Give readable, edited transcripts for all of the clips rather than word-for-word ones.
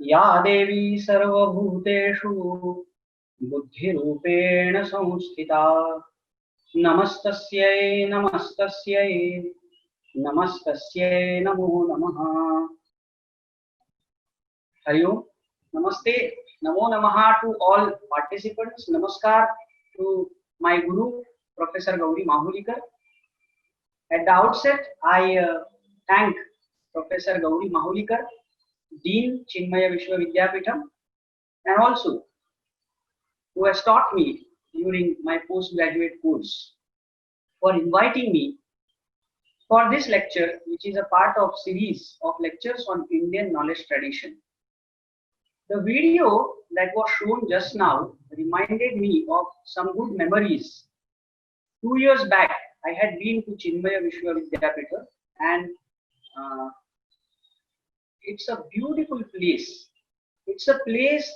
या देवी सर्वभूतेषु बुद्धिरूपेण संस्थिता नमस्तस्यै नमस्तस्यै नमस्तस्यै नमो नमः। हरि ओम, नमस्ते, नमो नमः to all participants. Namaskar to my guru Professor Gauri Mahulikar. At the outset, I thank Professor Gauri Mahulikar, Dean Chinmaya Vishwa Vidyapeetham, and also who has taught me during my postgraduate course, for inviting me for this lecture, which is a part of series of lectures on Indian knowledge tradition. The video that was shown just now reminded me of some good memories. 2 years back, I had been to Chinmaya Vishwa Vidyapeetham, and it's a beautiful place. It's a place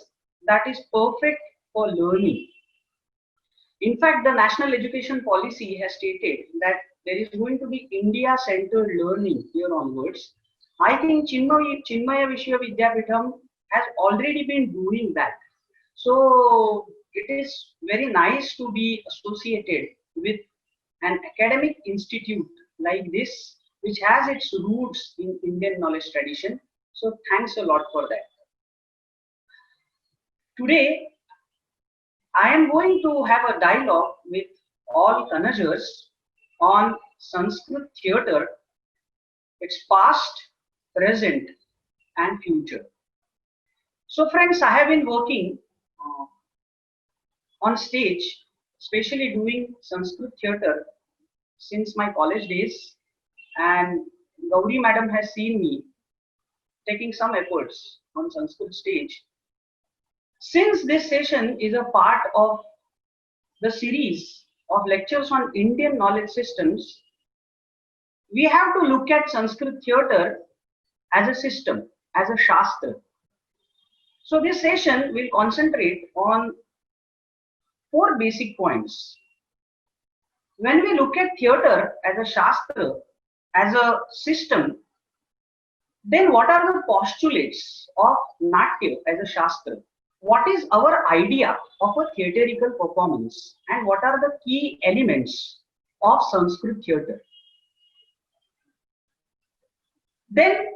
that is perfect for learning. In fact, the National Education Policy has stated that there is going to be India-centered learning here onwards. I think Chinmaya Vishwa Vidyapeetham has already been doing that. So it is very nice to be associated with an academic institute like this, which has its roots in Indian knowledge tradition. So thanks a lot for that. Today, I am going to have a dialogue with all Kannajars on Sanskrit theatre, its past, present, and future. So friends, I have been working on stage, especially doing Sanskrit theatre since my college days, and Gauri madam has seen me taking some efforts on Sanskrit stage. Since this session is a part of the series of lectures on Indian knowledge systems, we have to look at Sanskrit theatre as a system, as a Shastra. So this session will concentrate on 4 basic points. When we look at theatre as a Shastra, as a system, then what are the postulates of Natya as a Shastra? What is our idea of a theatrical performance, and what are the key elements of Sanskrit theatre? Then,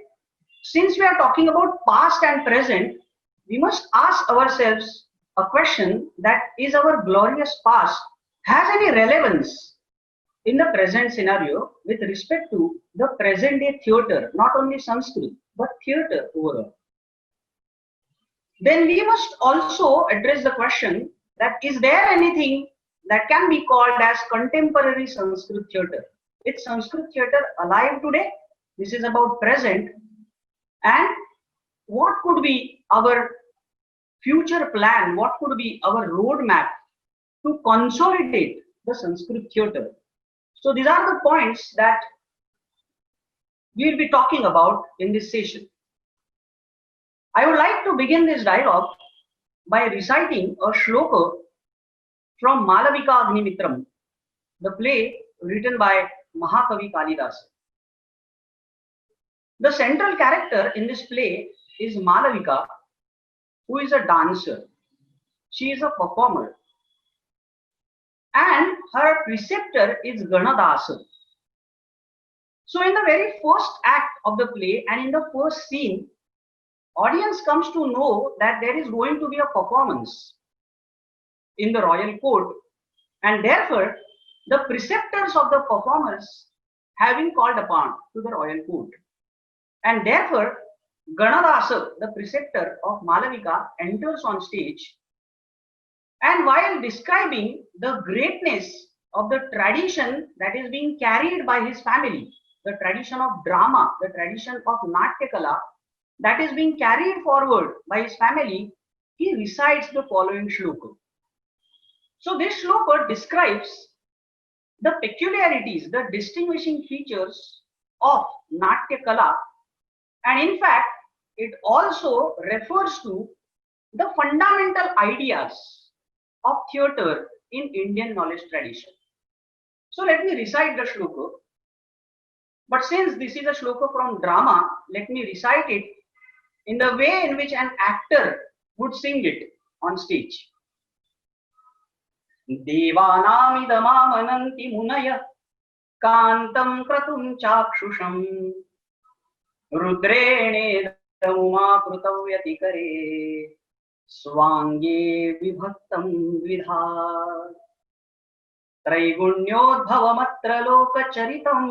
since we are talking about past and present, we must ask ourselves a question: that is our glorious past has any relevance in the present scenario with respect to the present day theatre, not only Sanskrit, but theatre overall? Then we must also address the question that is there anything that can be called as contemporary Sanskrit theatre? Is Sanskrit theatre alive today? This is about present. And what could be our future plan? What could be our roadmap to consolidate the Sanskrit theatre? So these are the points that we will be talking about in this session. I would like to begin this dialogue by reciting a shloka from Malavika Agnimitram, the play written by Mahakavi Kalidasa. The central character in this play is Malavika, who is a dancer. She is a performer. And her preceptor is Ganadasa. So in the very first act of the play and in the first scene, audience comes to know that there is going to be a performance in the royal court, and therefore the preceptors of the performers have been called upon to the royal court. And therefore Ganadasa, the preceptor of Malavika, enters on stage, and while describing the greatness of the tradition that is being carried by his family, the tradition of drama, the tradition of Natyakala that is being carried forward by his family, he recites the following shloka. So this shloka describes the peculiarities, the distinguishing features of Natyakala, and in fact it also refers to the fundamental ideas of theatre in Indian knowledge tradition. So let me recite the shloka. But since this is a shloka from drama, let me recite it in the way in which an actor would sing it on stage. Devanamidamamananti munaya kantam kratum chakshusham rudrene damuma krutavyati swange vibhaktam vidha त्रैगुण्योद्भवमत्र लोकचरितम्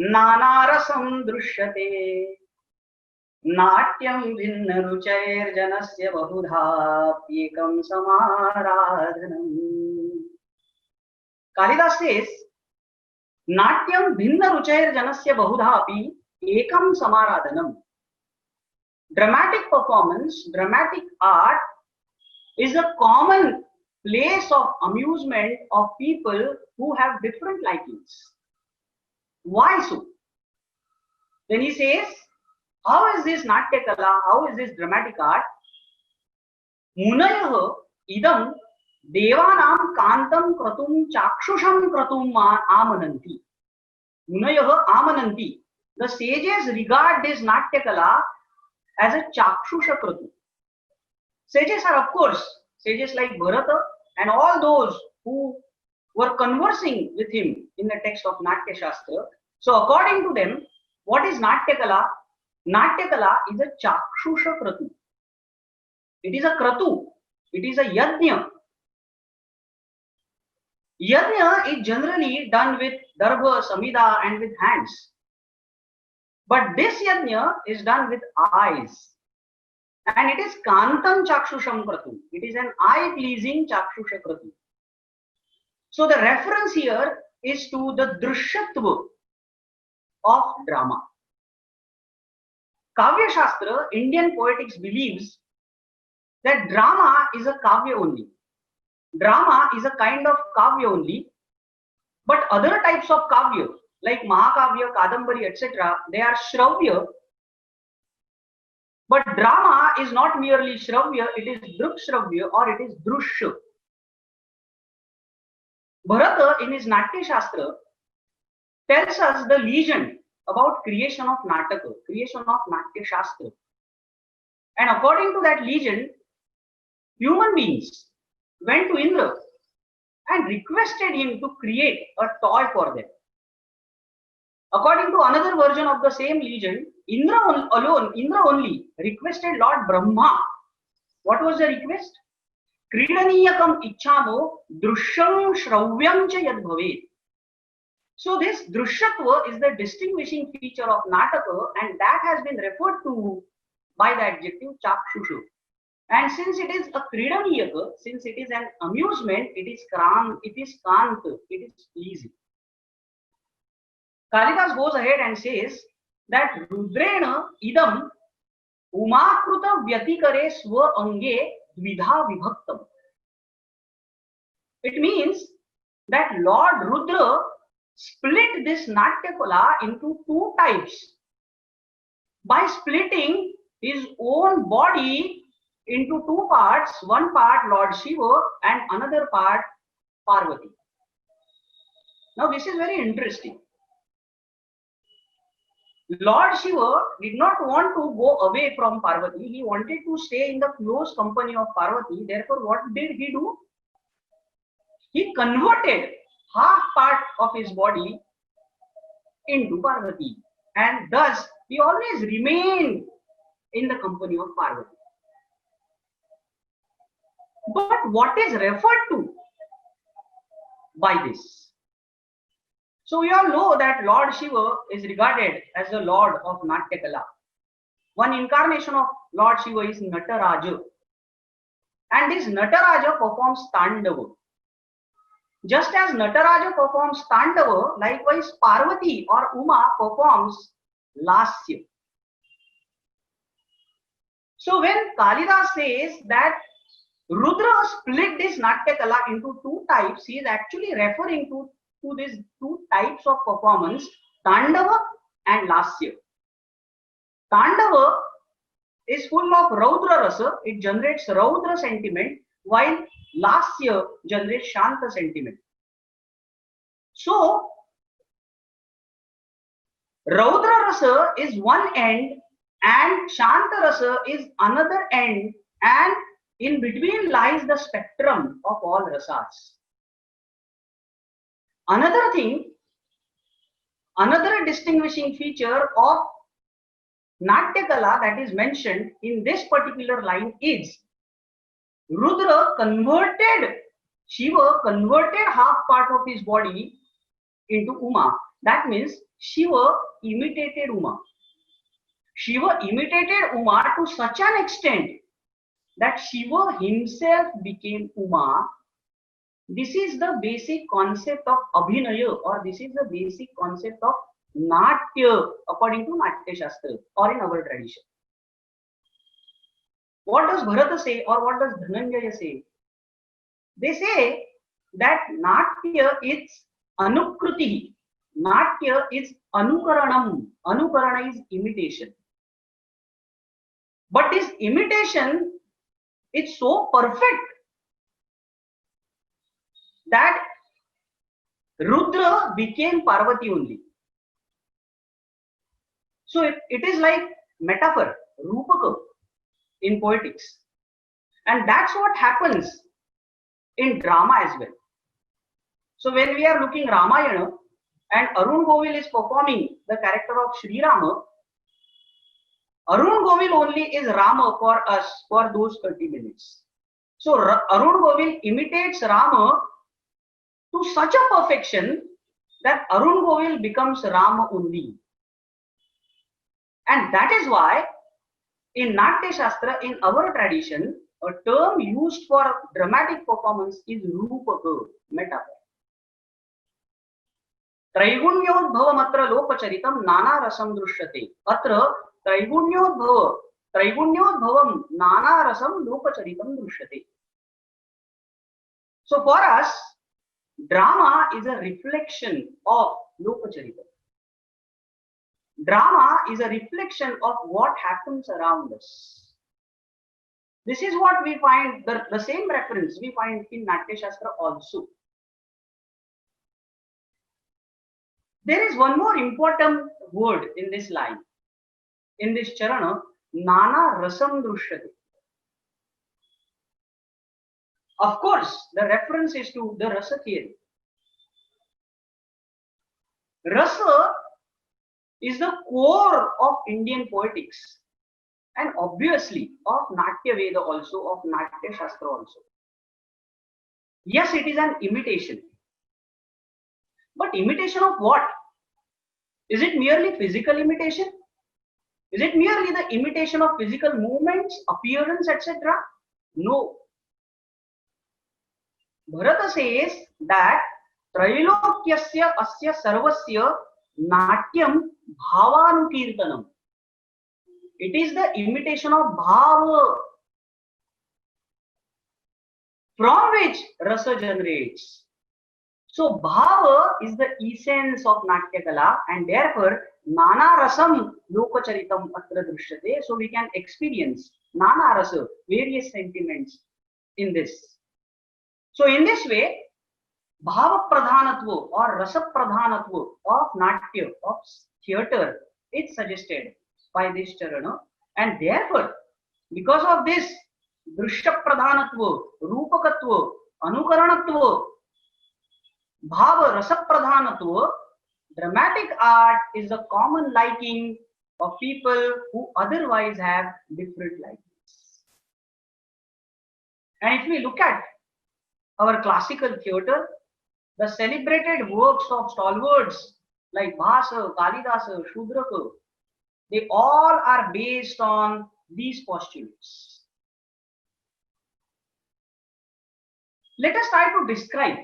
नानारसं दृश्यते नाट्यं भिन्नरुचैर्जनस्य बहुधाप्येकं समाराधनम्. Kalidas says, नाट्यं भिन्नरुचैर्जनस्य बहुधापि ekam samaradhanam. Dramatic performance, dramatic art is a common place of amusement of people who have different likings. Why so? Then he says, how is this Natya Kala, how is this dramatic art? Munayah idam devanam kantam kratum chakshusham kratum amananti. Munayah amananti. The sages regard this Natya Kala as a chakshusha kratu. Sages are, of course, sages like Bharata and all those who were conversing with him in the text of Natya Shastra. So according to them, what is Natya Kala? Natya Kala is a chakshusha kratu. It is a kratu. It is a yajna. Yajna is generally done with darbha, samida and with hands. But this yajna is done with eyes. And it is kantam chakshusham kratu. It is an eye-pleasing chakshusha kratu. So the reference here is to the drishyatva of drama. Kavya Shastra, Indian poetics, believes that drama is a kavya only. Drama is a kind of kavya only, but other types of kavya like Mahakavya, Kadambari, etc., they are shravya. But drama is not merely shravya, it is drukshravya or it is drushya. Bharata in his Natya Shastra tells us the legend about creation of Nataka, creation of Natya Shastra. And according to that legend, human beings went to Indra and requested him to create a toy for them. According to another version of the same legend, Indra only requested Lord Brahma. What was the request? Kridaniyakam ichhamo drushyam shravyam cha yad bhavet. So this drushyatva is the distinguishing feature of Nataka, and that has been referred to by the adjective chakshushu. And since it is a kridaniyaka, since it is an amusement, it is kant, it is pleasing. Kalidas goes ahead and says that Rudrena idam umakruta vyatikare swa ange dvidha vibhaktam. It means that Lord Rudra split this Natya Kala into two types by splitting his own body into two parts, one part Lord Shiva and another part Parvati. Now this is very interesting. Lord Shiva did not want to go away from Parvati. He wanted to stay in the close company of Parvati. Therefore, what did he do? He converted half part of his body into Parvati. And thus, he always remained in the company of Parvati. But what is referred to by this? So we all know that Lord Shiva is regarded as the Lord of Natya Kala. One incarnation of Lord Shiva is Nataraja. And this Nataraja performs Tandava. Just as Nataraja performs Tandava, likewise Parvati or Uma performs Lasya. So when Kalidas says that Rudra split this Natya Kala into two types, he is actually referring to these two types of performance, Tandava and Lasya. Tandava is full of Raudra Rasa, it generates Raudra sentiment, while Lasya generates Shanta sentiment. So, Raudra Rasa is one end and Shanta Rasa is another end, and in between lies the spectrum of all rasas. Another thing, another distinguishing feature of Natyakala that is mentioned in this particular line is Rudra converted, Shiva converted half part of his body into Uma. That means Shiva imitated Uma. Shiva imitated Uma to such an extent that Shiva himself became Uma. This is the basic concept of Abhinaya, or this is the basic concept of Natya according to Natya Shastra or in our tradition. What does Bharata say or what does Dhananjaya say? They say that Natya is Anukruti. Natya is Anukaranam. Anukarana is imitation. But this imitation is so perfect that Rudra became Parvati only. So it is like metaphor, Rupaka in poetics. And that's what happens in drama as well. So when we are looking Ramayana and Arun Govil is performing the character of Sri Rama, Arun Govil only is Rama for us for those 30 minutes. So Arun Govil imitates Rama to such a perfection that Arun Govil becomes Rama only. And that is why in Natya Shastra, in our tradition, a term used for dramatic performance is Rupaka, metaphor. Traigunyodbhavamatra lokacharitam nana rasam drishyate. Atra traigunyodbhavam nana rasam lokacharitam drishyate. So for us, drama is a reflection of lokacharitam. Drama is a reflection of what happens around us. This is what we find, the same reference we find in Natya Shastra also. There is one more important word in this line, in this charana, nana rasam drishyate. Of course, the reference is to the rasa theory. Rasa is the core of Indian poetics and obviously of Natya Veda also, of Natya Shastra also. Yes, it is an imitation. But imitation of what? Is it merely physical imitation? Is it merely the imitation of physical movements, appearance, etc.? No. Bharata says that Trailokyasya asya sarvasya natyam bhavanukirtanam. It is the imitation of bhava from which rasa generates. So bhava is the essence of Natyakala, and therefore nana rasam lokacharitam atra drishyate. So we can experience nana rasa, various sentiments in this. So in this way, bhava pradhanatva or rasa pradhanatva of Natya, of theatre, is suggested by this charana, and therefore because of this drishya pradhanatva, rupakatva, anukaranatva, bhava rasa pradhanatva, dramatic art is the common liking of people who otherwise have different likings. And if we look at our classical theatre, the celebrated works of stalwarts like Bhasa, Kalidasa, Shudraka, they all are based on these postulates. Let us try to describe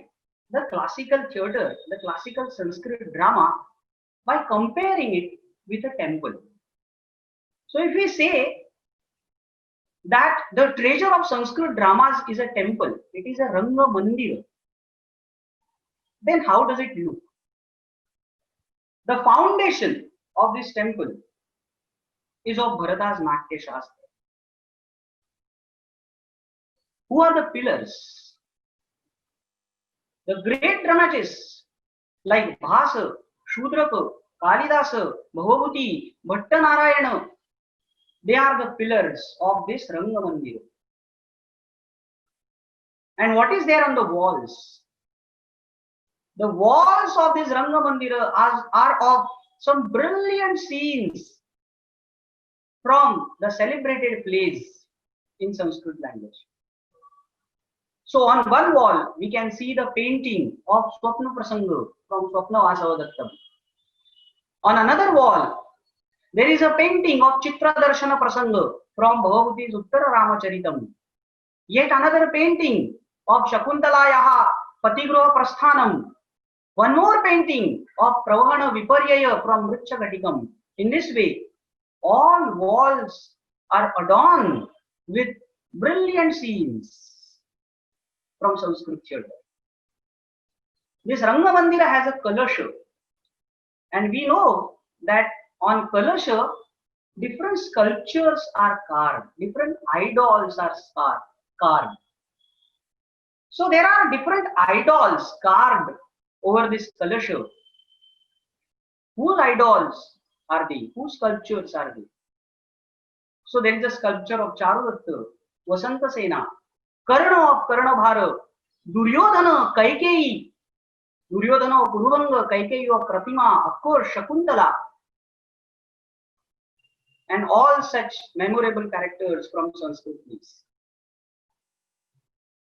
the classical theatre, the classical Sanskrit drama, by comparing it with a temple. So if we say that the treasure of Sanskrit dramas is a temple, it is a Ranga Mandir, then how does it look? The foundation of this temple is of Bharata's Natya Shastra. Who are the pillars? The great dramatists like Bhasa, Shudraka, Kalidasa, Bhavabuti, Bhattanarayana, They are the pillars of this Ranga Mandir. And what is there on the walls? The walls of this Ranga Mandira are of some brilliant scenes from the celebrated plays in Sanskrit language. So on one wall, we can see the painting of Swapna Prasanga from Swapna Vasavadattam. On another wall, there is a painting of Chitra Darshana Prasanga from Bhavavati's Uttara Ramacharitam. Yet another painting of Shakuntalayaha Patigruha Prasthanam. One more painting of Pravahana Viparyaya from Vrichagatikam. In this way, all walls are adorned with brilliant scenes from Sanskrit theatre. This Ranga Mandira has a kalasha, and we know that on kalasha, different sculptures are carved, different idols are carved. So there are different idols carved over this kalasha. Whose idols are they? Whose sculptures are they? So there is a sculpture of Charudatta, Vasanta Sena, Karna of Karnabhara, Duryodhana, Kaikeyi, Duryodhana of Puruvanga, Kaikeyi of Pratima, of course Shakuntala, and all such memorable characters from Sanskrit plays.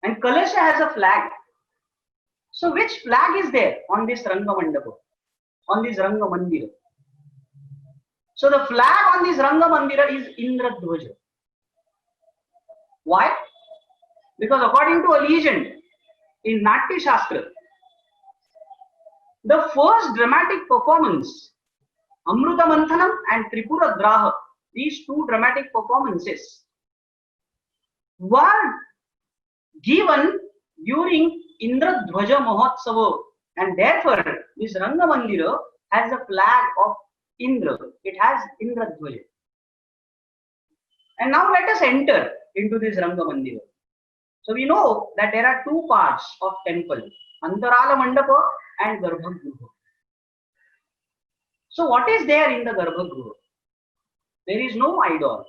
And Kalasha has a flag. So which flag is there on this Ranga Mandapa, on this Ranga Mandira? So the flag on this Ranga Mandira is Indradhwaja. Why? Because according to a legend in Natya Shastra, the first dramatic performance, Amruta Manthanam and Tripura Draha, these two dramatic performances were given during Indradhwaja Mahotsava, and therefore this Ranga Mandira has a flag of Indra. It has Indradhwaja. And now let us enter into this Ranga Mandira. So we know that there are two parts of temple, Antarala Mandapa and Garbhagruha. So what is there in the Garbhagruha? There is no idol.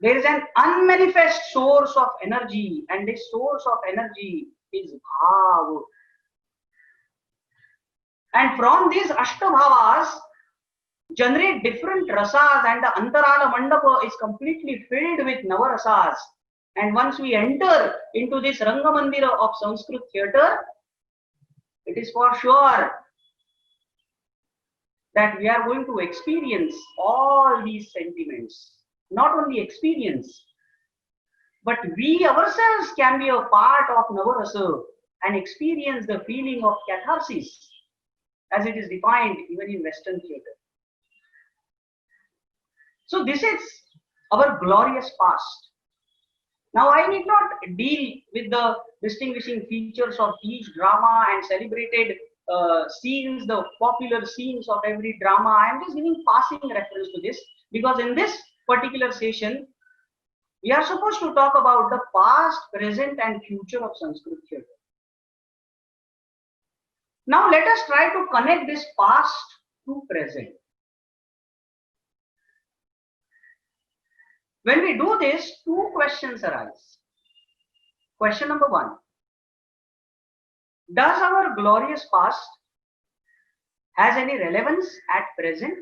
There is an unmanifest source of energy, and this source of energy is Bhava. And from these Ashtabhavas generate different rasas, and the Antarala Mandapa is completely filled with Navarasas. And once we enter into this Ranga Mandira of Sanskrit theatre, it is for sure that we are going to experience all these sentiments. Not only experience, but we ourselves can be a part of Navarasa and experience the feeling of catharsis, as it is defined even in Western theatre. So this is our glorious past. Now I need not deal with the distinguishing features of each drama and celebrated scenes, the popular scenes of every drama. I am just giving passing reference to this, because in this particular session, we are supposed to talk about the past, present and future of Sanskrit theatre. Now let us try to connect this past to present. When we do this, two questions arise. Question number one: does our glorious past has any relevance at present?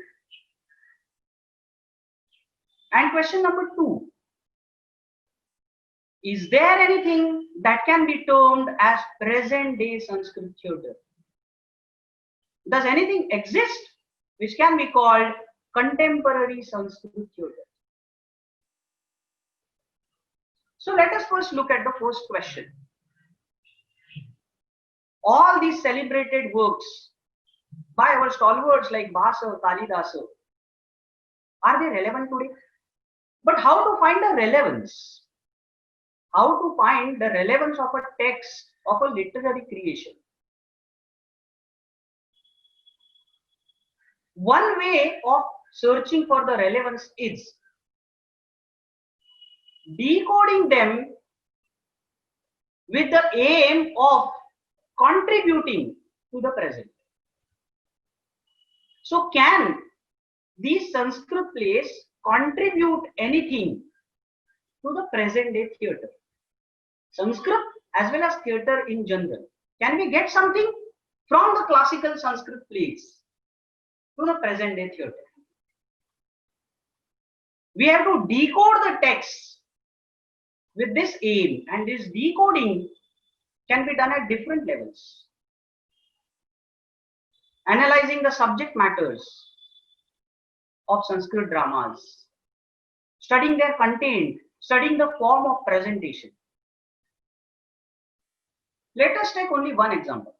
And question number two: is there anything that can be termed as present day Sanskrit theatre? Does anything exist which can be called contemporary Sanskrit theatre? So let us first look at the first question. All these celebrated works by our stalwarts like Bhasa, Kalidasa, are they relevant today? But how to find the relevance? How to find the relevance of a text, of a literary creation? One way of searching for the relevance is decoding them with the aim of contributing to the present. So can these Sanskrit plays contribute anything to the present day theatre? Sanskrit as well as theatre in general. Can we get something from the classical Sanskrit plays to the present day theatre? We have to decode the text with this aim, and this decoding can be done at different levels. Analyzing the subject matters of Sanskrit dramas, studying their content, studying the form of presentation. Let us take only one example.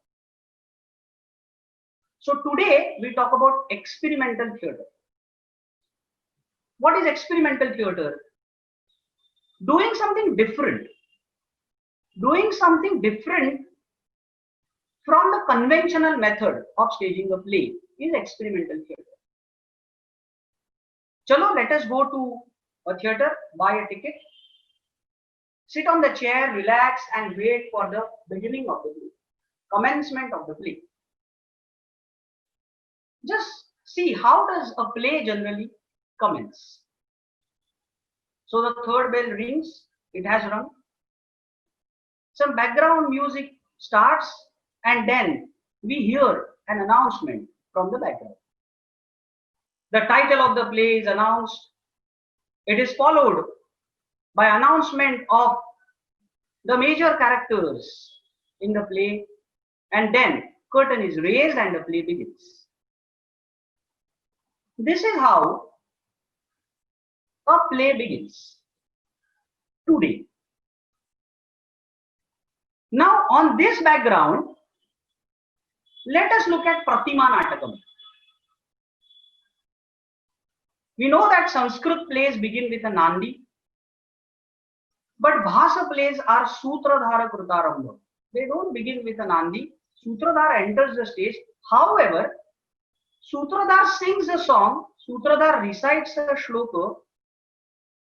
So today we talk about experimental theatre. What is experimental theatre? Doing something different. Doing something different from the conventional method of staging a play is experimental theatre. Chalo, let us go to a theatre, buy a ticket, sit on the chair, relax and wait for the beginning of the play, commencement of the play. Just see how does a play generally commence. So the third bell rings, it has rung. Some background music starts and then we hear an announcement from the background. The title of the play is announced. It is followed by announcement of the major characters in the play, and then curtain is raised and the play begins. This is how a play begins today. Now on this background, let us look at Pratima Natakam. We know that Sanskrit plays begin with a Nandi, but Bhasa plays are Sutradhara Krutarambha. They don't begin with a Nandi. Sutradhara enters the stage. However, Sutradhara sings a song, Sutradhara recites a shloka,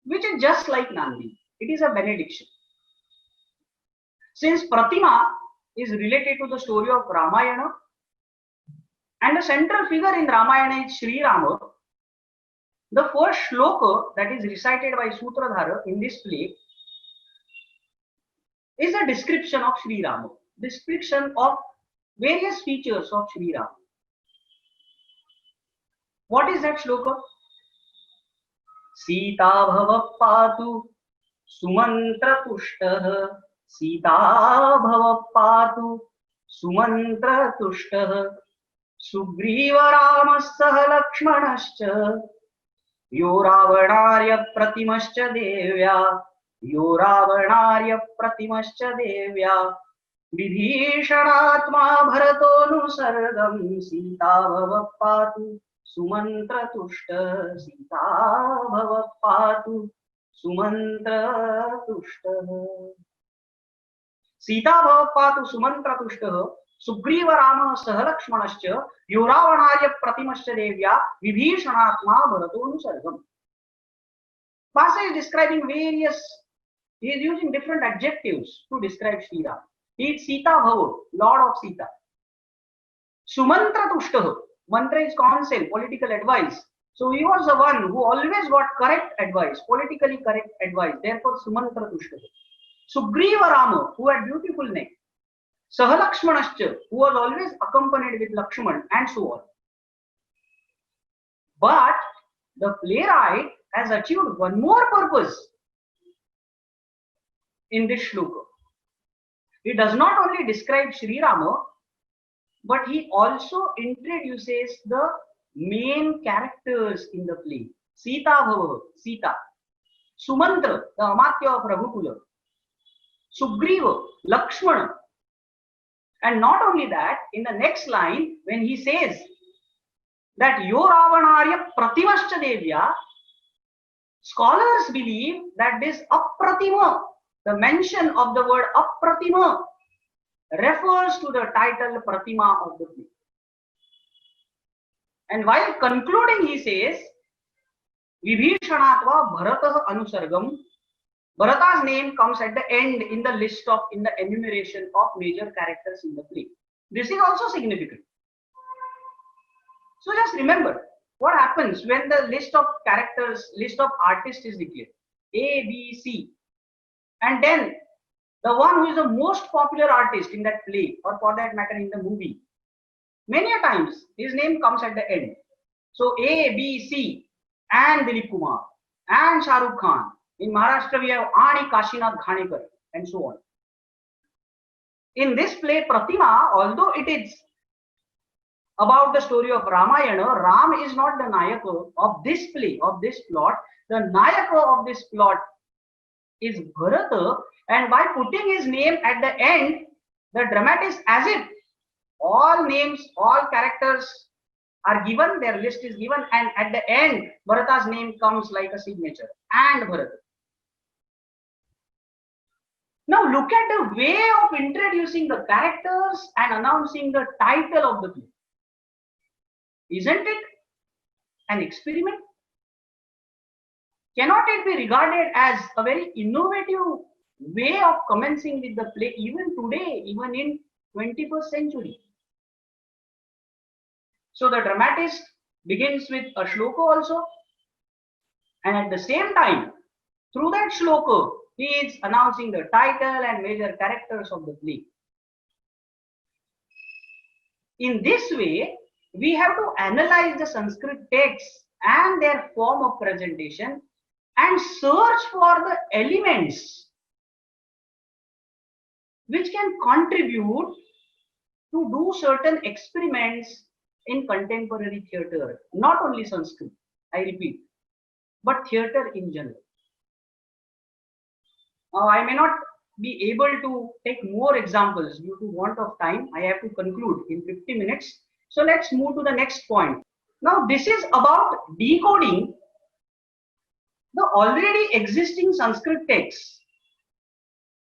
which is just like Nandi. It is a benediction. Since Pratima is related to the story of Ramayana, and the central figure in Ramayana is Sri Rama, the first shloka that is recited by Sutradhara in this play is a description of Sri Rama, description of various features of Sri Rama. What is that shloka? Sita bhava patu sumantra tushtah, Sita bhava patu sumantra tushtah, Sugriva ramasah lakshmanascha, Yo ravanarya pratimascha devya, Yo ravanarya pratimascha devya, Vibhishanatma bharatonu Sita bhava patu sumantra tushta, Sita bhava patu sumantra tushta. Sita bhava patu sumantra tushta, Sugriva Rama Sahalakshmanascha, Yoravanarya Pratimascha Devya, Vibhishanatma Bharatonu Sargam. Bhasa is describing various, he is using different adjectives to describe Sri Rama. He is Sita Bhava, Lord of Sita. Sumantra Tushtaha, mantra is counsel, political advice. So he was the one who always got correct advice, politically correct advice. Therefore, Sumantra Tushtaha. Sugriva Rama, who had beautiful neck. Sahalakshmanascha, who was always accompanied with Lakshman, and so on. But the playwright has achieved one more purpose in this shloka. He does not only describe Sri Rama, but he also introduces the main characters in the play. Sita Bhava, Sita. Sumantra, the Amatya of Raghukula. Sugriva, Lakshmana. And not only that, in the next line, when he says that Yo Ravanarya Pratimascha Devya, scholars believe that this Apratima, the mention of the word Apratima, refers to the title Pratima of the play. And while concluding, he says, Vibhishanatva Bharatah Anusargam. Bharata's name comes at the end in the list of, in the enumeration of major characters in the play. This is also significant. So just remember, what happens happens when the list of characters, list of artists is declared, A, B, C, and then the one who is the most popular artist in that play, or for that matter in the movie, many a times his name comes at the end. So A, B, C, and Dilip Kumar, and Shah Rukh Khan. In Maharashtra we have Ani Kashinath Ghanekar, and so on. In this play Pratima, although it is about the story of Ramayana, Ram is not the Nayaka of this play, of this plot. The Nayaka of this plot is Bharata, and by putting his name at the end, the dramatist, as if all names, all characters are given, their list is given, and at the end, Bharata's name comes like a signature, and Bharata. Now look at the way of introducing the characters and announcing the title of the play. Isn't it an experiment? Cannot it be regarded as a very innovative way of commencing with the play even today, even in 21st century? So the dramatist begins with a shloka also, and at the same time, through that shloka, he is announcing the title and major characters of the play. In this way, we have to analyze the Sanskrit texts and their form of presentation and search for the elements which can contribute to do certain experiments in contemporary theatre, not only Sanskrit, I repeat, but theatre in general. I may not be able to take more examples due to want of time. I have to conclude in 50 minutes. So let's move to the next point. Now this is about decoding the already existing Sanskrit texts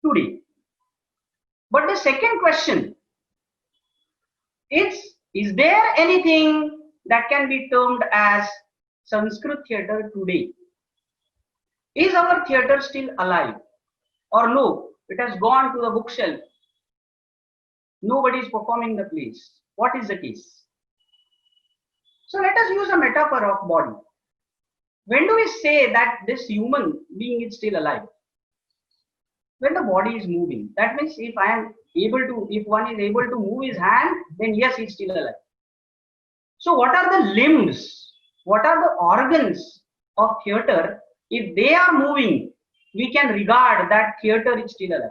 today. But the second question is there anything that can be termed as Sanskrit theatre today? Is our theatre still alive? Or no, it has gone to the bookshelf. Nobody is performing the plays. What is the case? So let us use a metaphor of body. When do we say that this human being is still alive? When the body is moving. That means if one is able to move his hand, then yes, he is still alive. So what are the limbs? What are the organs of theatre? If they are moving, we can regard that theatre is still alive.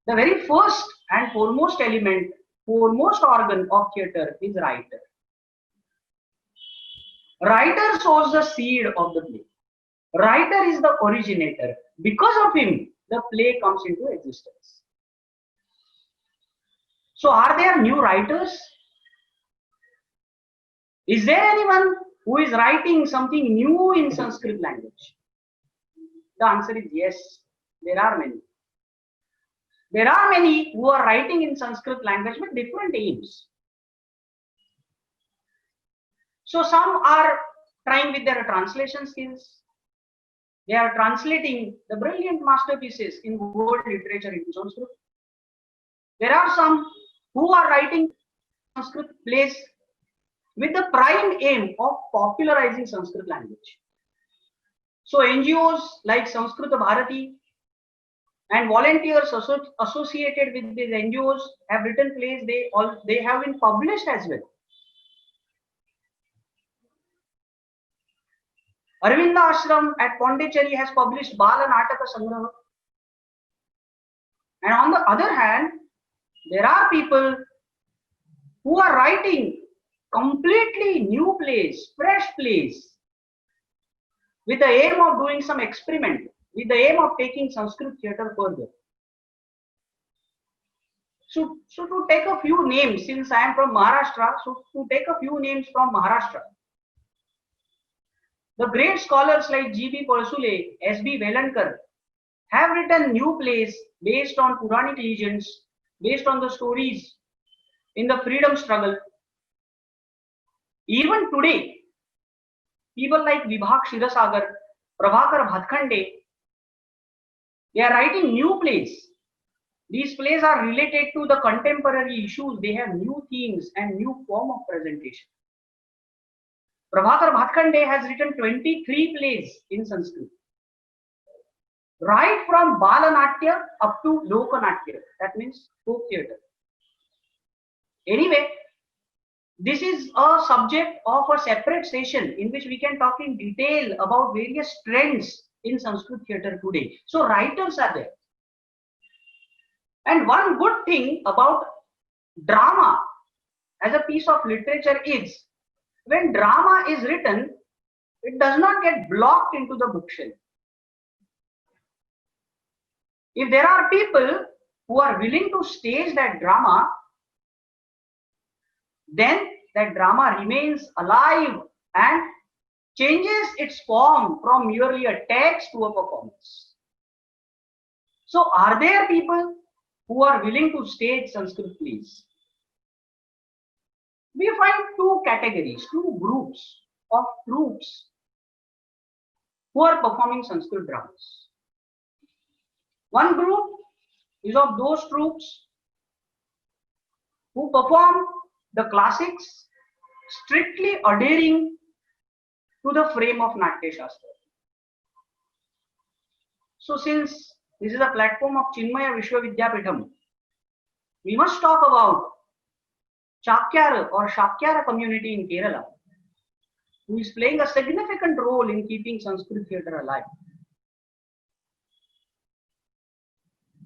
The very first and foremost element, foremost organ of theatre is writer. Writer sows the seed of the play. Writer is the originator. Because of him, the play comes into existence. So are there new writers? Is there anyone who is writing something new in Sanskrit language? The answer is yes, there are many. There are many who are writing in Sanskrit language with different aims. So some are trying with their translation skills. They are translating the brilliant masterpieces in world literature into Sanskrit. There are some who are writing Sanskrit plays with the prime aim of popularizing Sanskrit language. So NGOs like Samskrita Bharati and volunteers associated with these NGOs have written plays. They have been published as well. Arvinda Ashram at Pondicherry has published Bala Nataka Sangraha. And on the other hand, there are people who are writing completely new plays, fresh plays, with the aim of doing some experiment, with the aim of taking Sanskrit theatre further. So to take a few names, since I am from Maharashtra, so to take a few names from Maharashtra. The great scholars like G.B. Parsule, S.B. Velankar have written new plays based on Puranic legends, based on the stories in the freedom struggle. Even today, people like Vibhak Shirasagar, Prabhakar Bhatkhande, they are writing new plays. These plays are related to the contemporary issues. They have new themes and new form of presentation. Prabhakar Bhatkhande has written 23 plays in Sanskrit. Right from Balanatya up to Lokanatya. That means folk theatre. Anyway, this is a subject of a separate session in which we can talk in detail about various trends in Sanskrit theatre today. So writers are there. And one good thing about drama as a piece of literature is when drama is written, it does not get blocked into the bookshelf. If there are people who are willing to stage that drama, then that drama remains alive and changes its form from merely a text to a performance. So are there people who are willing to stage Sanskrit plays? We find two categories, two groups of troops who are performing Sanskrit dramas. One group is of those troops who perform the classics strictly adhering to the frame of Natya Shastra. So since this is a platform of Chinmaya Vishwavidyapitham, we must talk about Chakyara or Shakyara community in Kerala, who is playing a significant role in keeping Sanskrit theatre alive.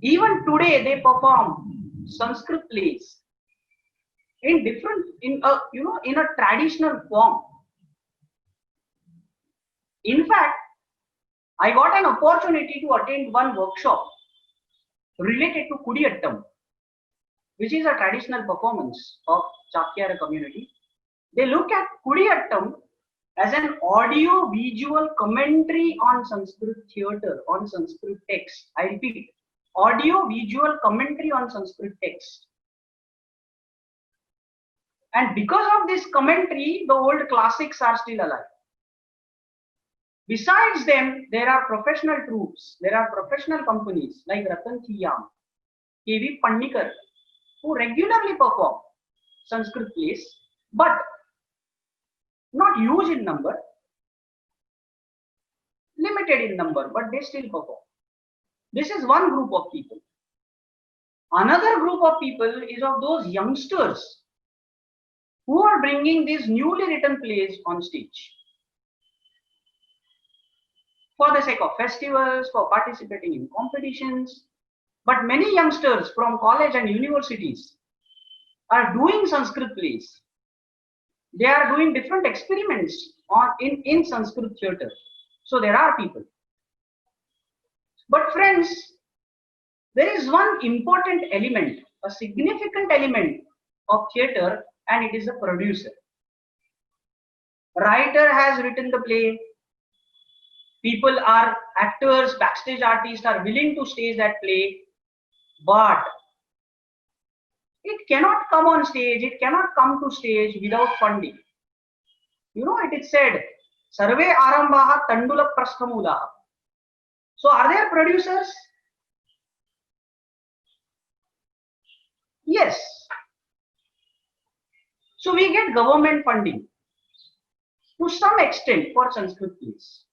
Even today, they perform Sanskrit plays in a traditional form. In fact, I got an opportunity to attend one workshop related to Kudiyattam, which is a traditional performance of Chakyara community. They look at Kudiyattam as an audio-visual commentary on Sanskrit theatre, on Sanskrit text. I repeat, audio-visual commentary on Sanskrit text. And because of this commentary, the old classics are still alive. Besides them, there are professional troupes, there are professional companies like Ratan Thiyam, K.V. Pannikar, who regularly perform Sanskrit plays, but not huge in number, limited in number, but they still perform. This is one group of people. Another group of people is of those youngsters who are bringing these newly written plays on stage for the sake of festivals, for participating in competitions. But many youngsters from college and universities are doing Sanskrit plays. They are doing different experiments in Sanskrit theatre. So there are people. But friends, there is one important element, a significant element of theatre, and it is the producer. Writer has written the play. People are actors, backstage artists are willing to stage that play, but it cannot come on stage, it cannot come to stage without funding. You know, it is said, Sarve Arambaha Tandula Prasthamulaha. So are there producers? Yes. So we get government funding to some extent for Sanskrit plays.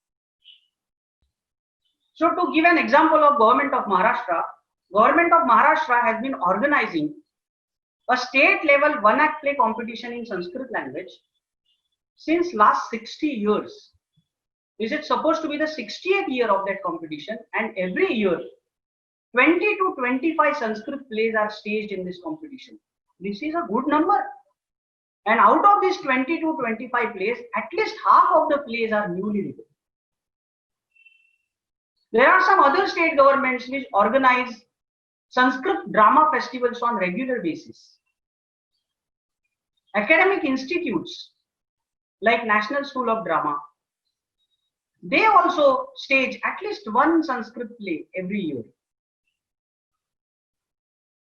So to give an example of Government of Maharashtra has been organizing a state level one act play competition in Sanskrit language since last 60 years. This is supposed to be the 60th year of that competition, and every year 20 to 25 Sanskrit plays are staged in this competition. This is a good number. And out of these 20 to 25 plays, at least half of the plays are newly written. There are some other state governments which organize Sanskrit drama festivals on regular basis. Academic institutes like National School of Drama, they also stage at least one Sanskrit play every year.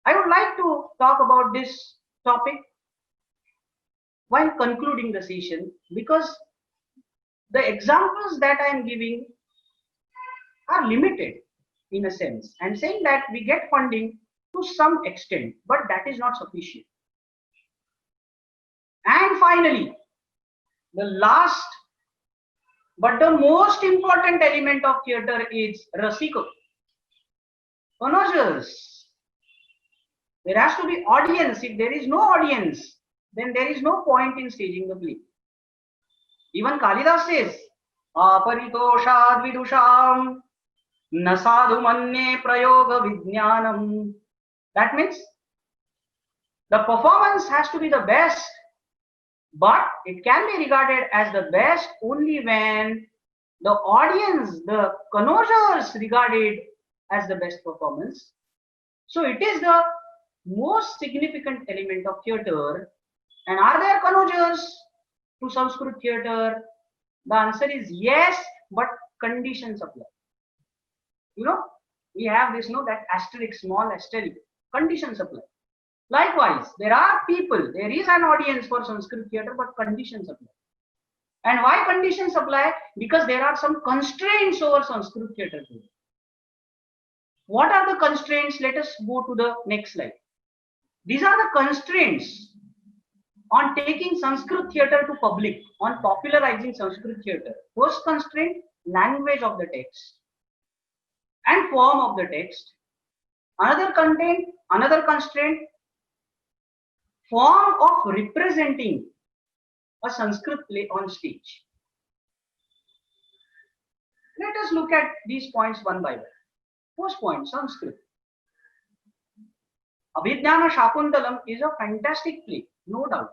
I would like to talk about this topic while concluding the session, because the examples that I am giving are limited in a sense. I am saying that we get funding to some extent, but that is not sufficient. And finally, The last but the most important element of theatre is rasika, connoisseurs. There has to be audience. If there is no audience, then there is no point in staging the play. Even Kalidas says, aparitoshad vidusham na sadhu manye prayoga vijnanam. That means the performance has to be the best, but it can be regarded as the best only when the audience, the connoisseurs regard it as the best performance. So it is the most significant element of theatre. And are there connoisseurs to Sanskrit theatre? The answer is yes, but conditions apply. You know, we have this, that asterisk, small asterisk, conditions apply. Likewise, there are people, there is an audience for Sanskrit theatre, but conditions apply. And why conditions apply? Because there are some constraints over Sanskrit theatre. What are the constraints? Let us go to the next slide. These are the constraints on taking Sanskrit theatre to public, on popularizing Sanskrit theatre. First constraint, language of the text and form of the text. Another constraint, form of representing a Sanskrit play on stage. Let us look at these points one by one. First point, Sanskrit. Abhijnana Shakuntalam is a fantastic play, no doubt.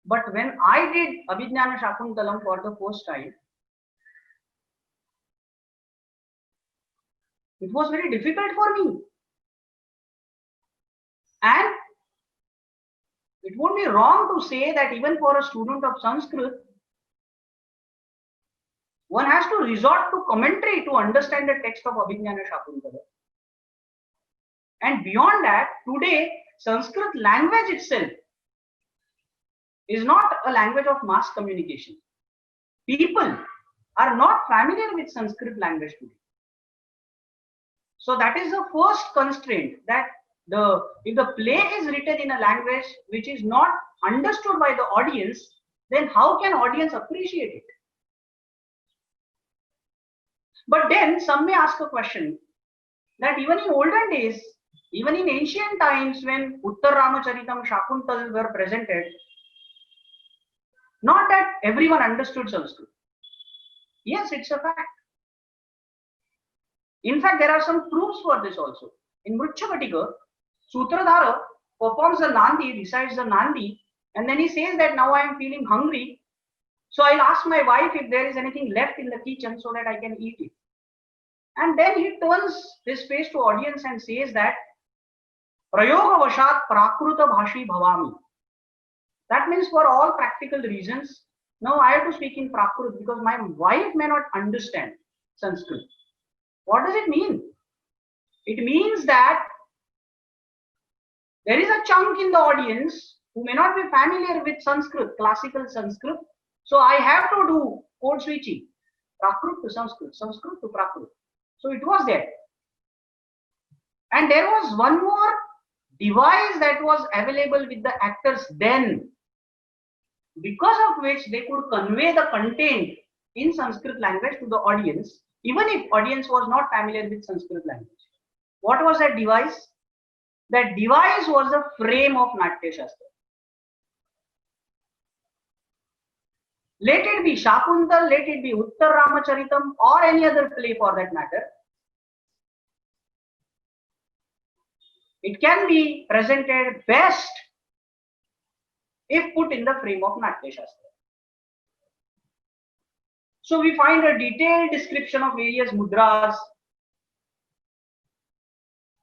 But when I did Abhijnana Shakuntalam for the first time, it was very difficult for me. And it would be wrong to say that even for a student of Sanskrit, one has to resort to commentary to understand the text of Abhijnana Shakuntalam. And beyond that, today, Sanskrit language itself is not a language of mass communication. People are not familiar with Sanskrit language today. So that is the first constraint, that if the play is written in a language which is not understood by the audience, then how can audience appreciate it? But then some may ask a question that even in olden days, even in ancient times, when Uttar Ramacharitam, Shakuntal were presented, not that everyone understood Sanskrit. Yes, it's a fact. In fact, there are some proofs for this also. In Mruchakatika, Sutradhara performs the Nandi, recites the Nandi, and then he says that now I am feeling hungry, so I'll ask my wife if there is anything left in the kitchen so that I can eat it. And then he turns his face to audience and says that Prayoga Vashat Prakruta Bhashi Bhavami. That means for all practical reasons, now I have to speak in Prakrit because my wife may not understand Sanskrit. What does it mean? It means that there is a chunk in the audience who may not be familiar with Sanskrit, classical Sanskrit. So I have to do code switching, Prakrit to Sanskrit, Sanskrit to Prakrit. So it was there. And there was one more device that was available with the actors then, because of which they could convey the content in Sanskrit language to the audience, even if audience was not familiar with Sanskrit language. What was that device? That device was the frame of Natya Shastra. Let it be Shakuntal, let it be Uttar Ramacharitam or any other play for that matter. It can be presented best if put in the frame of Natya Shastra. So we find a detailed description of various mudras,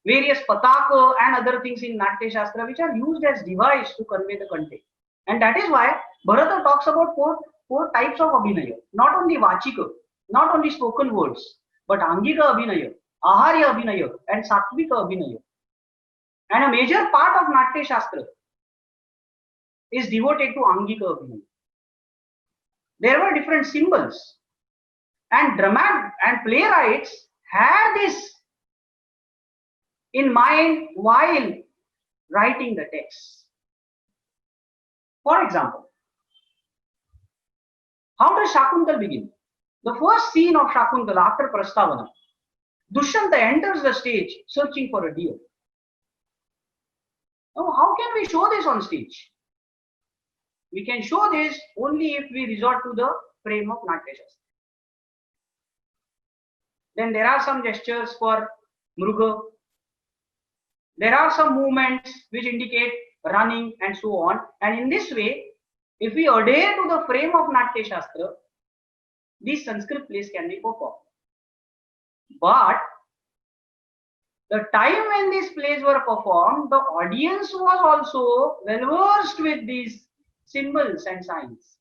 various pataka and other things in Natya Shastra which are used as device to convey the content. And that is why Bharata talks about four types of abhinaya, not only vachika, not only spoken words, but angika abhinaya, aharya abhinaya and sattvika abhinaya. And a major part of Natya Shastra is devoted to angika abhinaya. There were different symbols, and playwrights had this in mind while writing the text. For example, How does Shakuntal begin? The first scene of Shakuntala after Prastavana, Dushyanta enters the stage searching for a deer. Now, how can we show this on stage? We can show this only if we resort to the frame of Natya Shastra. Then there are some gestures for Mruga. There are some movements which indicate running and so on. And in this way, if we adhere to the frame of Natya Shastra, these Sanskrit plays can be performed. But the time when these plays were performed, the audience was also well versed with these symbols and signs.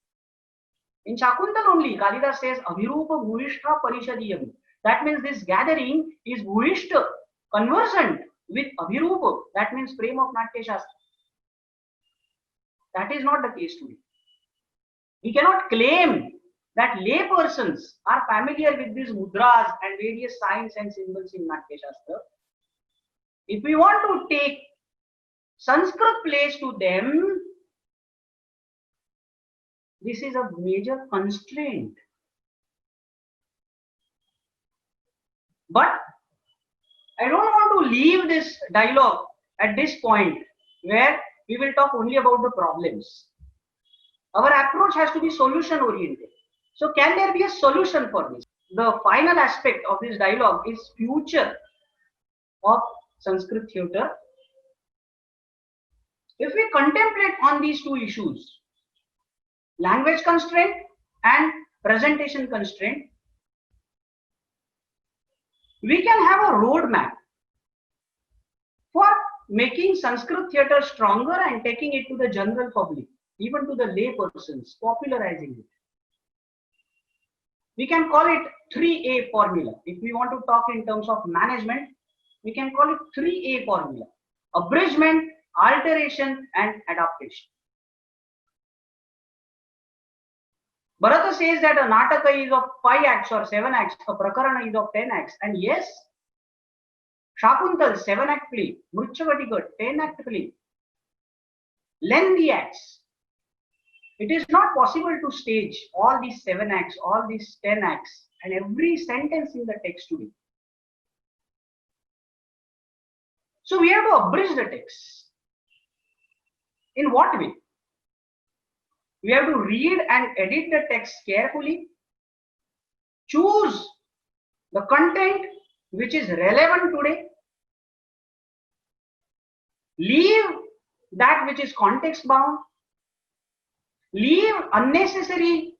In Shakuntal only, Kalidas says, Abhirupa Bhuishta Parishadiyam. That means this gathering is Bhuishta, conversant with Abhirupa. That means frame of Natya Shastra. That is not the case today. We cannot claim that lay persons are familiar with these mudras and various signs and symbols in Natya Shastra. If we want to take Sanskrit plays to them, this is a major constraint. But I don't want to leave this dialogue at this point where we will talk only about the problems. Our approach has to be solution oriented. So can there be a solution for this? The final aspect of this dialogue is future of Sanskrit theatre. If we contemplate on these two issues, language constraint and presentation constraint, we can have a roadmap for making Sanskrit theatre stronger and taking it to the general public, even to the lay persons, popularizing it. We can call it 3A formula. If we want to talk in terms of management, we can call it 3A formula: abridgment, alteration, and adaptation. Bharata says that a Nataka is of 5 acts or 7 acts, a Prakarana is of 10 acts. And yes, Shakuntal 7-act play, Mruchagatika 10-act play, lengthy acts. It is not possible to stage all these 7 acts, all these 10 acts, and every sentence in the text today. So we have to abridge the text. In what way? We have to read and edit the text carefully, choose the content which is relevant today, leave that which is context bound, leave unnecessary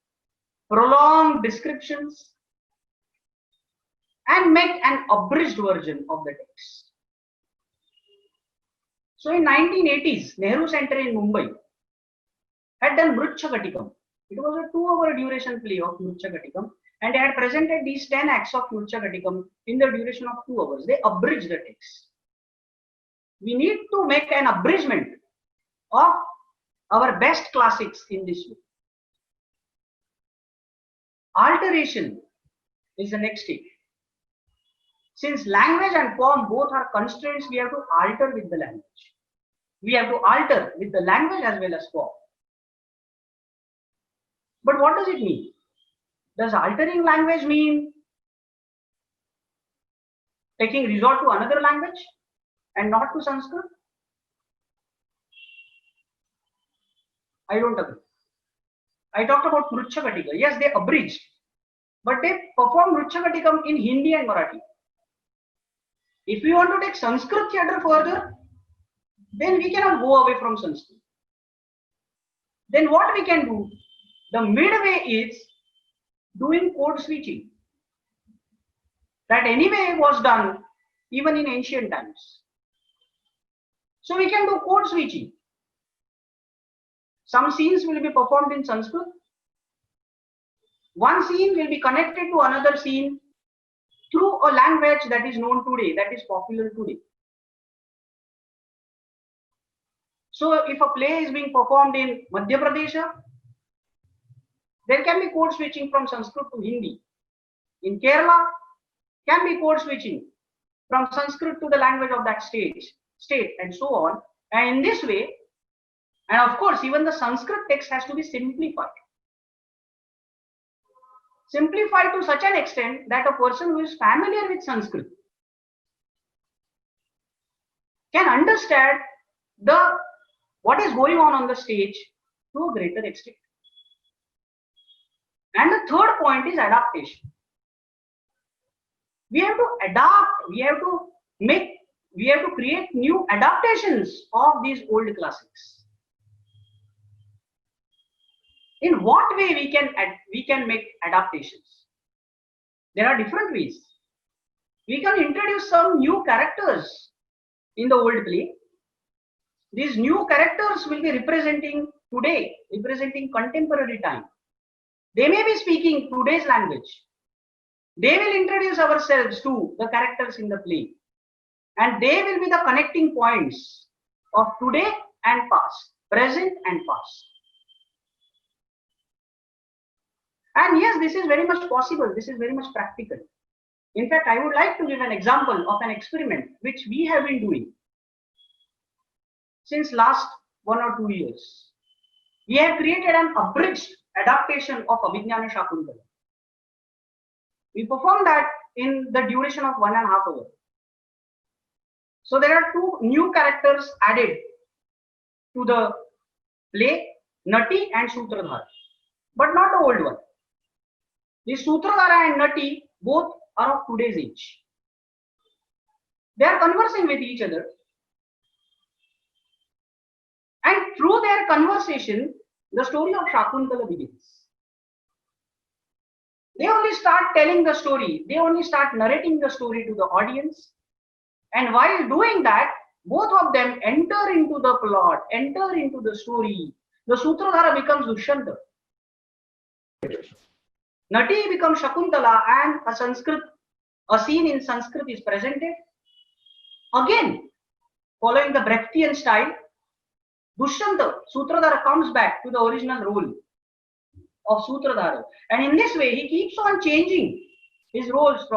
prolonged descriptions, and make an abridged version of the text. So in 1980s, Nehru Center in Mumbai had done Mruchagatikam. It was a 2-hour duration play of Mruchagatikam, and they had presented these 10 acts of Mruchagatikam in the duration of 2 hours. They abridged the text. We need to make an abridgment of our best classics in this way. Alteration is the next stage. Since language and form both are constraints, we have to alter with the language. We have to alter with the language as well as form. But what does it mean? Does altering language mean taking resort to another language and not to Sanskrit? I don't agree. I talked about Mruchagatika. Yes, they abridged, but they performed Mruchagatikam in Hindi and Marathi. If we want to take Sanskrit theatre further, then we cannot go away from Sanskrit. Then what we can do? The midway is doing code switching. That anyway was done even in ancient times. So we can do code switching. Some scenes will be performed in Sanskrit. One scene will be connected to another scene through a language that is known today, that is popular today. So if a play is being performed in Madhya Pradesh, there can be code switching from Sanskrit to Hindi. In Kerala, can be code switching from Sanskrit to the language of that state, and so on. And in this way, and of course, even the Sanskrit text has to be simplified. simplified to such an extent that a person who is familiar with Sanskrit can understand what is going on the stage to a greater extent. And the third point is adaptation. We have to adapt, we have to create new adaptations of these old classics. In what way we can make adaptations? There are different ways. We can introduce some new characters in the old play. These new characters will be representing today, representing contemporary time. They may be speaking today's language. They will introduce ourselves to the characters in the play. And they will be the connecting points of today and past, present and past. And yes, this is very much possible. This is very much practical. In fact, I would like to give an example of an experiment which we have been doing since last 1 or 2 years. We have created an abridged adaptation of Abhignana Shakuntala. We performed that in the duration of 1.5 hours. So there are 2 new characters added to the play, Nati and Sutradhara, but not the old one. The Sutradhara and Nati both are of today's age. They are conversing with each other. And through their conversation, the story of Shakuntala begins. They only start telling the story. They only start narrating the story to the audience. And while doing that, both of them enter into the plot, enter into the story. The Sutradhara becomes Dushyanta. Nati becomes Shakuntala, and a scene in Sanskrit is presented. Again, following the Brechtian style, Dushyanta, Sutradhara, comes back to the original role of Sutradhara. And in this way, he keeps on changing his roles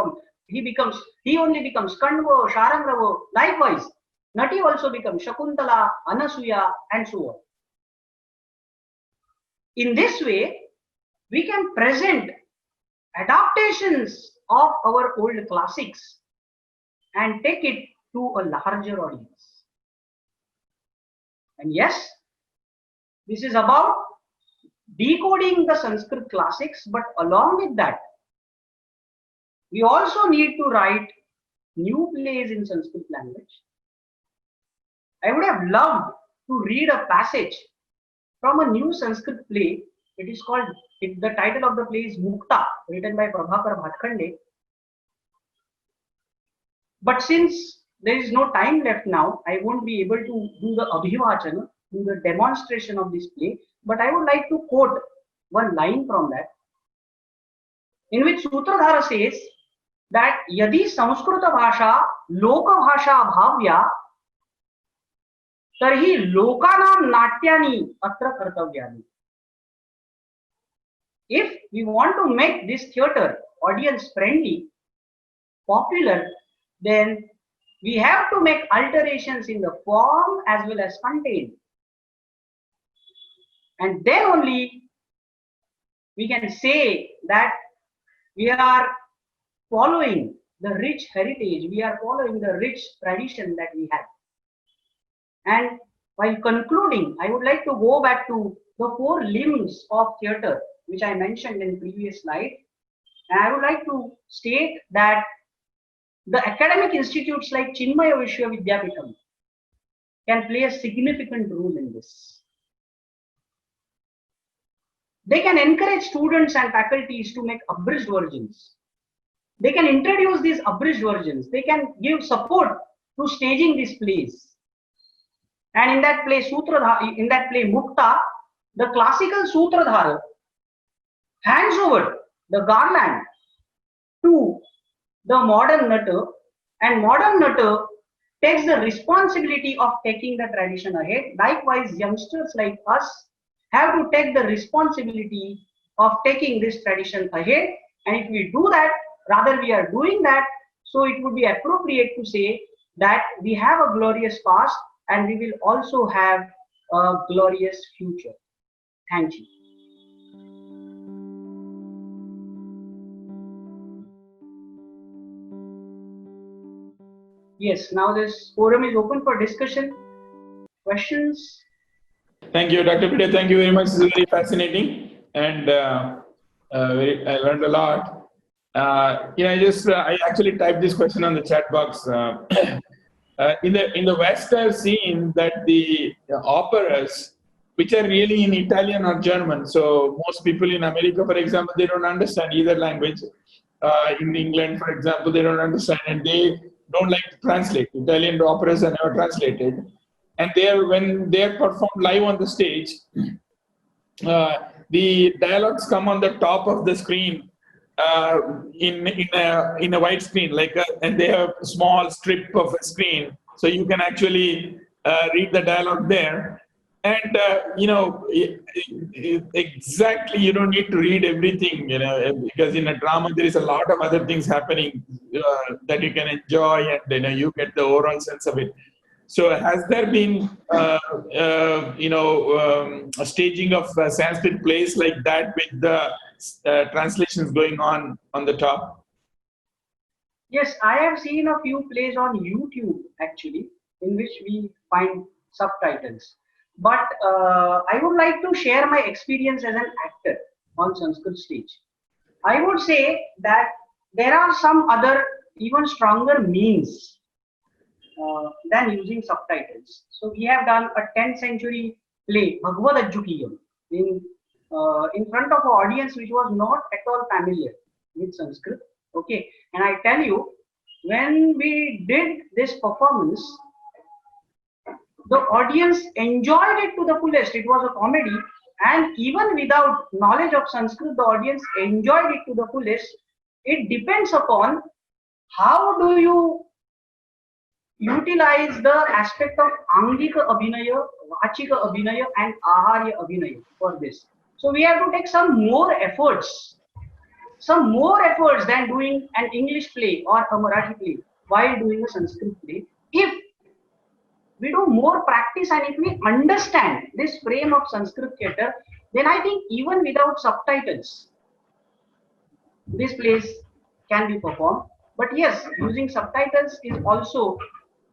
he only becomes Kandva, Sharangrava. Likewise, Nati also becomes Shakuntala, Anasuya, and so on. In this way, we can present adaptations of our old classics and take it to a larger audience. And yes, this is about decoding the Sanskrit classics, but along with that, we also need to write new plays in Sanskrit language. I would have loved to read a passage from a new Sanskrit play. The title of the play is Mukta, written by Prabhakar Bhatkhande. But since there is no time left now, I won't be able to do the Abhivachana, do the demonstration of this play. But I would like to quote one line from that, in which Sutradhara says that Yadi Samskrita Bhasha Loka Bhasha Bhavya Tarhi Lokanam Natyani Atra Kartavyani. If we want to make this theatre audience friendly, popular, then we have to make alterations in the form as well as content. And then only we can say that we are following the rich heritage, we are following the rich tradition that we have. And while concluding, I would like to go back to the 4 limbs of theatre, which I mentioned in the previous slide. And I would like to state that the academic institutes like Chinmaya Vishwa Vidyapitam can play a significant role in this. They can encourage students and faculties to make abridged versions. They can introduce these abridged versions. They can give support to staging these plays. And in that play Mukta, the classical Sutradhara hands over the garland to the modern Nata, and modern Nata takes the responsibility of taking the tradition ahead. Likewise, youngsters like us have to take the responsibility of taking this tradition ahead. And if we do that, rather we are doing that, so it would be appropriate to say that we have a glorious past and we will also have a glorious future. Thank you. Yes, now this forum is open for discussion. Questions? Thank you, Dr. Pide. Thank you very much. This is very fascinating, and I learned a lot. I actually typed this question on the chat box. In the West, I've seen that the operas, which are really in Italian or German, so most people in America, for example, they don't understand either language. In England, for example, they don't understand, and they don't like to translate. Italian operas are never translated, and when they are performed live on the stage, the dialogues come on the top of the screen in a white screen, and they have a small strip of a screen, so you can actually read the dialogue there. And exactly, you don't need to read everything, because in a drama there is a lot of other things happening that you can enjoy, and you get the overall sense of it. So has there been, a staging of Sanskrit plays like that with the translations going on the top? Yes, I have seen a few plays on YouTube actually, in which we find subtitles. But I would like to share my experience as an actor on Sanskrit stage. I would say that there are some other even stronger means than using subtitles. So we have done a 10th century play, Bhagavad Ajjukiyam, in front of an audience which was not at all familiar with Sanskrit. Okay, and I tell you, when we did this performance, the audience enjoyed it to the fullest. It was a comedy, and even without knowledge of Sanskrit, the audience enjoyed it to the fullest. It depends upon how do you utilize the aspect of Angika Abhinaya, Vachika Abhinaya, and Aharya Abhinaya for this. So we have to take some more efforts than doing an English play or a Marathi play while doing a Sanskrit play. If we do more practice and if we understand this frame of Sanskrit theatre, then I think even without subtitles, these plays can be performed. But yes, using subtitles is also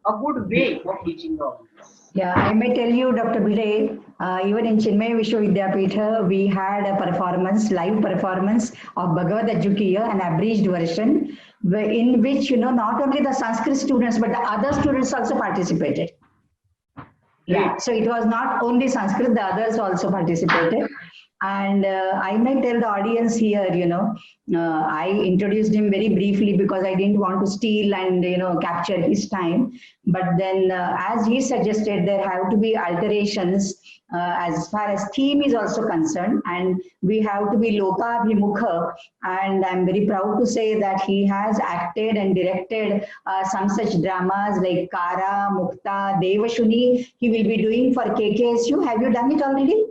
a good way of teaching the audience. Yeah, I may tell you, Dr. Bhide, even in Chinmaya Vishwavidyapitha, we had a live performance of Bhagavad Ajjukiyam, an abridged version, in which, not only the Sanskrit students, but the other students also participated. Yeah, so it was not only Sanskrit, the others also participated. And I may tell the audience here, I introduced him very briefly because I didn't want to steal and, capture his time. But then as he suggested, there have to be alterations as far as theme is also concerned. And we have to be Lokabhimukha. And I'm very proud to say that he has acted and directed some such dramas like Kara, Mukta, Devashuni. He will be doing for KKSU. Have you done it already?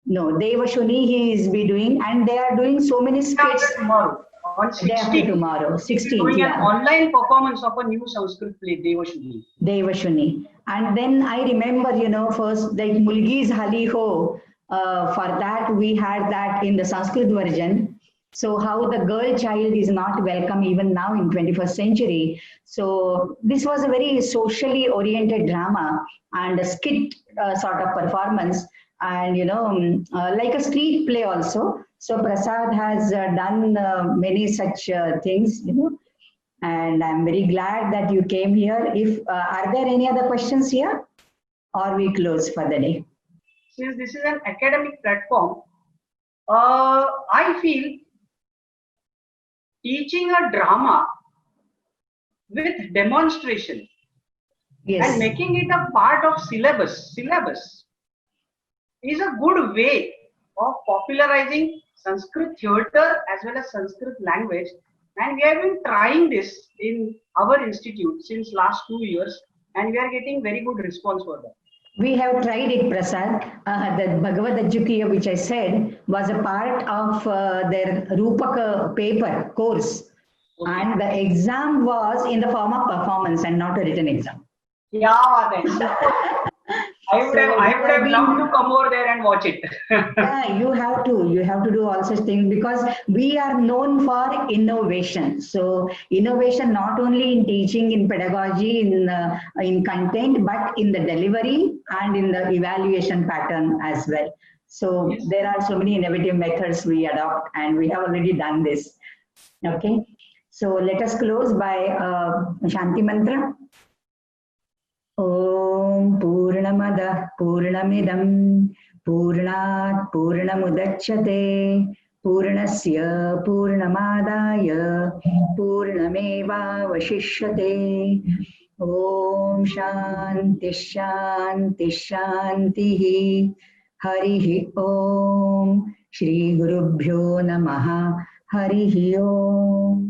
No, Devashuni he is be doing, and they are doing so many skits. Tomorrow, on 16th, doing an online performance of a new Sanskrit play, Devashuni. Devashuni. And then I remember, first like Mulgi Zhali Ho, for that we had that in the Sanskrit version. So how the girl child is not welcome even now in 21st century. So this was a very socially oriented drama and a skit sort of performance. And like a street play also. So Prasad has done many such things, and I'm very glad that you came here. If are there any other questions here, or we close for the day? Since this is an academic platform, I feel teaching a drama with demonstration and making it a part of syllabus is a good way of popularizing Sanskrit theatre as well as Sanskrit language, and we have been trying this in our institute since last 2 years, and we are getting very good response for that. We have tried it, Prasad. The Bhagavad Ajjukiyam, which I said, was a part of their Rupaka paper course, and the exam was in the form of performance and not a written exam. Yeah, I would have loved to come over there and watch it. Yeah, you have to do all such things because we are known for innovation. So innovation not only in teaching, in pedagogy, in content, but in the delivery and in the evaluation pattern as well. So Yes. there are so many innovative methods we adopt, and we have already done this. Okay, so let us close by Shanti Mantra. Om Purnamada Purnamidam Purnat Purnamudachyate Purnasya Purnamadaya Purnameva Vashishyate. Om Shanti Shanti Shanti. Harihi Om. Shri Gurubhyo Namaha. Harihi Om.